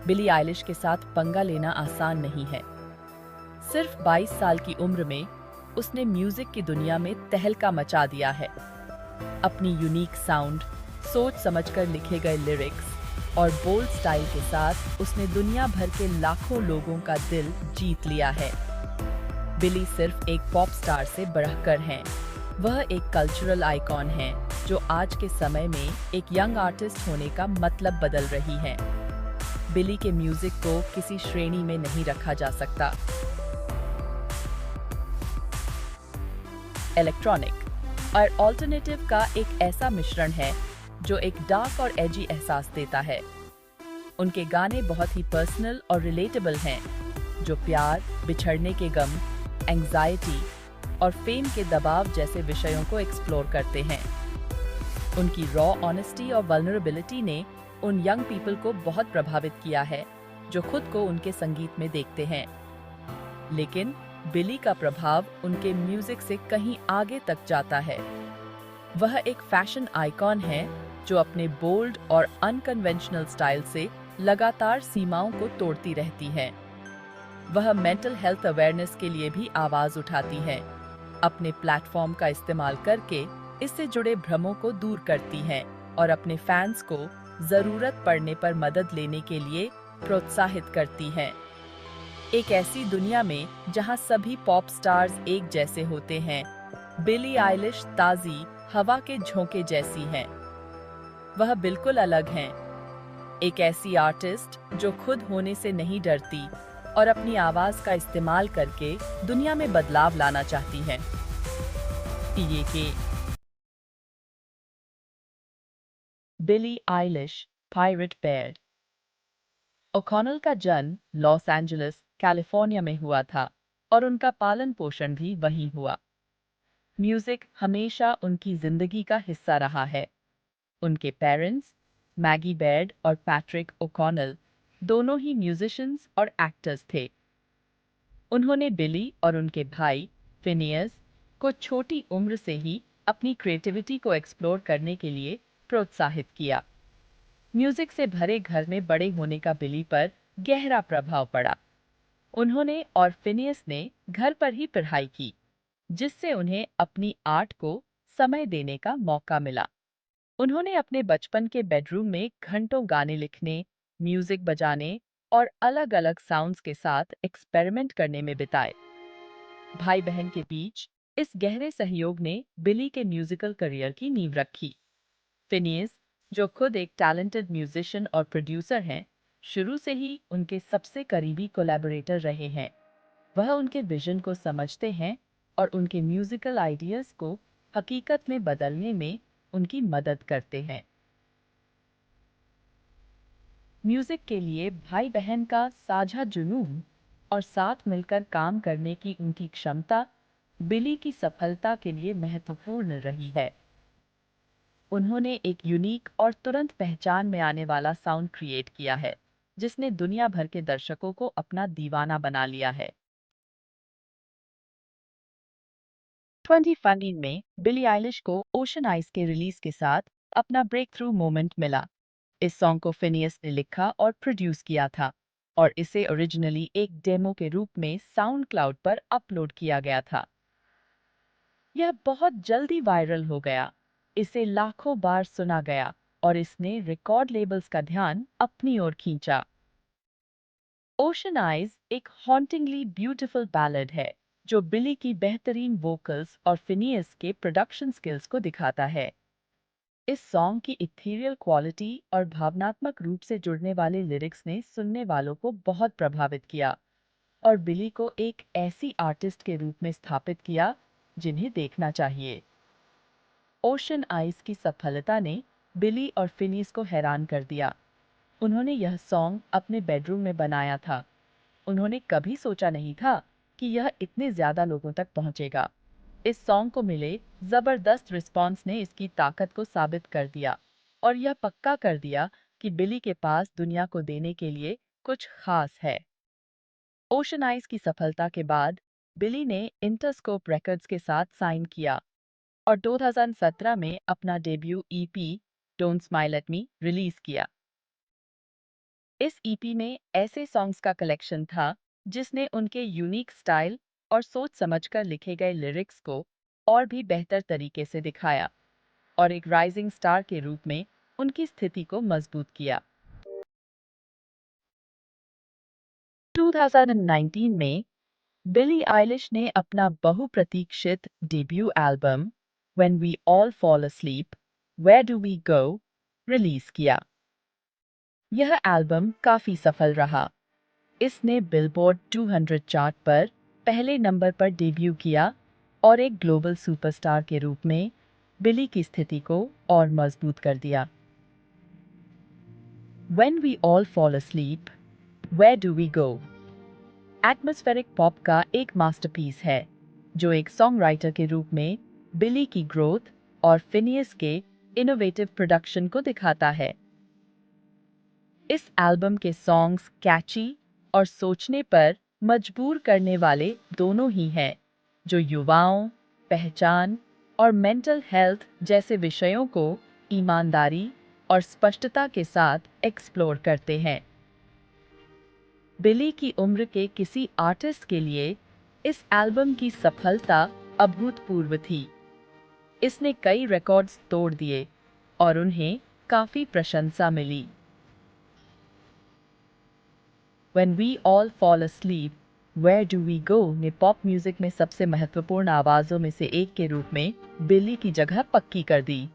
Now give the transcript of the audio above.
Billie Eilish के साथ पंगा लेना आसान नहीं है। सिर्फ 22 साल की उम्र में उसने म्यूजिक की दुनिया में तहलका मचा दिया है। अपनी यूनिक साउंड, सोच समझकर लिखे गए लिरिक्स और बोल्ड स्टाइल के साथ उसने दुनिया भर के लाखों लोगों का दिल जीत लिया है। बिली सिर्फ एक पॉप स्टार से बढ़कर हैं। वह एक कल्चरल आइकॉन है जो आज के समय में एक यंग आर्टिस्ट होने का मतलब बदल रही है। बिली के म्यूजिक को किसी श्रेणी में नहीं रखा जा सकता। इलेक्ट्रॉनिक और ऑल्टरनेटिव का एक ऐसा मिश्रण है जो एक डार्क और एजी एहसास देता है। उनके गाने बहुत ही पर्सनल और रिलेटेबल हैं, जो प्यार, बिछड़ने के गम, एंग्जाइटी और फेम के दबाव जैसे विषयों को एक्सप्लोर करते हैं। उनकी रॉ ऑनेस्टी और वल्नरेबिलिटी ने उन यंग पीपल को बहुत प्रभावित किया है जो खुद को उनके संगीत में देखते हैं। लेकिन बिली का प्रभाव उनके म्यूजिक से कहीं आगे तक जाता है। वह एक फैशन आइकॉन है जो अपने बोल्ड और अनकन्वेंशनल स्टाइल से लगातार सीमाओं को तोड़ती रहती है। वह मेंटल हेल्थ अवेयरनेस के लिए भी आवाज उठाती है, अपने प्लेटफॉर्म का इस्तेमाल करके इससे जुड़े भ्रमों को दूर करती है और अपने फैंस को जरूरत पड़ने पर मदद लेने के लिए प्रोत्साहित करती है। एक ऐसी दुनिया में जहां सभी पॉप स्टार्स एक जैसे होते हैं, बिली आइलिश ताजी हवा के झोंके जैसी हैं। वह बिल्कुल अलग हैं, एक ऐसी आर्टिस्ट जो खुद होने से नहीं डरती और अपनी आवाज का इस्तेमाल करके दुनिया में बदलाव लाना चाहती हैं। ये के बिली आइलिश, पायरेट बेयर। ओकॉनल का जन्म लॉस एंजलिस, कैलिफोर्निया में हुआ था और उनका पालन पोषण भी वहीं हुआ। म्यूजिक हमेशा उनकी जिंदगी का हिस्सा रहा है। उनके पेरेंट्स, मैगी बेयर्ड और पैट्रिक ओकॉनल, दोनों ही म्यूजिशियंस और एक्टर्स थे। उन्होंने बिली और उनके भाई फिनियस को छोटी उम्र से ही अपनी क्रिएटिविटी को एक्सप्लोर करने के लिए प्रोत्साहित किया। म्यूजिक से भरे घर में बड़े होने का बिली पर गहरा प्रभाव पड़ा। उन्होंने और फिनियस ने घर पर ही पढ़ाई की, जिससे उन्हें अपनी आर्ट को समय देने का मौका मिला। उन्होंने अपने बचपन के बेडरूम में घंटों गाने लिखने, म्यूजिक बजाने और अलग-अलग साउंड्स के साथ एक्सपेरिमेंट करने में बिताए। भाई बहन के बीच इस गहरे सहयोग ने बिली के म्यूजिकल करियर की नींव रखी। फिनियस, जो खुद एक टैलेंटेड म्यूजिशियन और प्रोड्यूसर हैं, शुरू से ही उनके सबसे करीबी कोलैबोरेटर रहे हैं। वह उनके विजन को समझते हैं और उनके म्यूजिकल आइडियाज को हकीकत में बदलने में उनकी मदद करते हैं। म्यूजिक के लिए भाई बहन का साझा जुनून और साथ मिलकर काम करने की उनकी क्षमता बिली की सफलता के लिए महत्वपूर्ण रही है। उन्होंने एक यूनिक और तुरंत पहचान में आने वाला साउंड क्रिएट किया है, जिसने दुनिया भर के दर्शकों को अपना दीवाना बना लिया है। 2015 में बिली आइलिश को ओशन आइज के रिलीज के साथ अपना ब्रेक थ्रू मोमेंट मिला। इस सॉन्ग को फिनियस ने लिखा और प्रोड्यूस किया था और इसे ओरिजिनली एक डेमो के रूप में साउंड क्लाउड पर अपलोड किया गया था। यह बहुत जल्दी वायरल हो गया, इसे लाखों बार सुना गया और इसने रिकॉर्ड लेबल्स का ध्यान अपनी ओर खींचा। ओशन आइज एक हॉन्टिंगली ब्यूटीफुल बैलेड है जो बिली की बेहतरीन वोकल्स और फिनियस के प्रोडक्शन स्किल्स को दिखाता है। इस सॉन्ग की इथीरियल क्वालिटी और भावनात्मक रूप से जुड़ने वाले लिरिक्स ने सुनने वालों को बहुत प्रभावित किया और बिली को एक ऐसी आर्टिस्ट के रूप में स्थापित किया जिन्हें देखना चाहिए। ओशन आइज की सफलता ने बिली और फिनियस को हैरान कर दिया। उन्होंने यह सॉन्ग अपने बेडरूम में बनाया था। उन्होंने कभी सोचा नहीं था कि यह इतने ज्यादा लोगों तक पहुंचेगा। इस सॉन्ग को मिले जबरदस्त रिस्पॉन्स ने इसकी ताकत को साबित कर दिया और यह पक्का कर दिया कि बिली के पास दुनिया को देने के लिए कुछ खास है। ओशन आइज की सफलता के बाद बिली ने इंटरस्कोप रिकॉर्ड्स के साथ साइन किया और 2017 में अपना debut EP don't smile at me release किया। इस ईपी में ऐसे सॉन्ग्स का कलेक्शन था जिसने उनके यूनिक स्टाइल और सोच समझकर लिखे गए लिरिक्स को और भी बेहतर तरीके से दिखाया और एक राइजिंग स्टार के रूप में उनकी स्थिति को मजबूत किया। 2019 में बिली आइलिश ने अपना बहुप्रतीक्षित debut album When We All Fall Asleep, Where Do We Go release किया। यह एल्बम काफी सफल रहा। इसने बिलबोर्ड 200 चार्ट पर पहले नंबर पर डेब्यू किया और एक ग्लोबल सुपरस्टार के रूप में बिली की स्थिति को और मजबूत कर दिया। When We All Fall Asleep, Where Do We Go atmospheric pop का एक मास्टरपीस है जो एक सॉन्ग राइटर के रूप में बिली की ग्रोथ और फिनियस के इनोवेटिव प्रोडक्शन को दिखाता है। इस एल्बम के सॉन्ग्स कैची और सोचने पर मजबूर करने वाले दोनों ही हैं, जो युवाओं, पहचान और मेंटल हेल्थ जैसे विषयों को ईमानदारी और स्पष्टता के साथ एक्सप्लोर करते हैं। बिली की उम्र के किसी आर्टिस्ट के लिए इस एल्बम की सफलता अभूतपूर्व थी। इसने कई रिकॉर्ड्स तोड़ दिए और उन्हें काफी प्रशंसा मिली। When We All Fall Asleep, Where Do We Go ने पॉप म्यूजिक में सबसे महत्वपूर्ण आवाजों में से एक के रूप में बिली की जगह पक्की कर दी।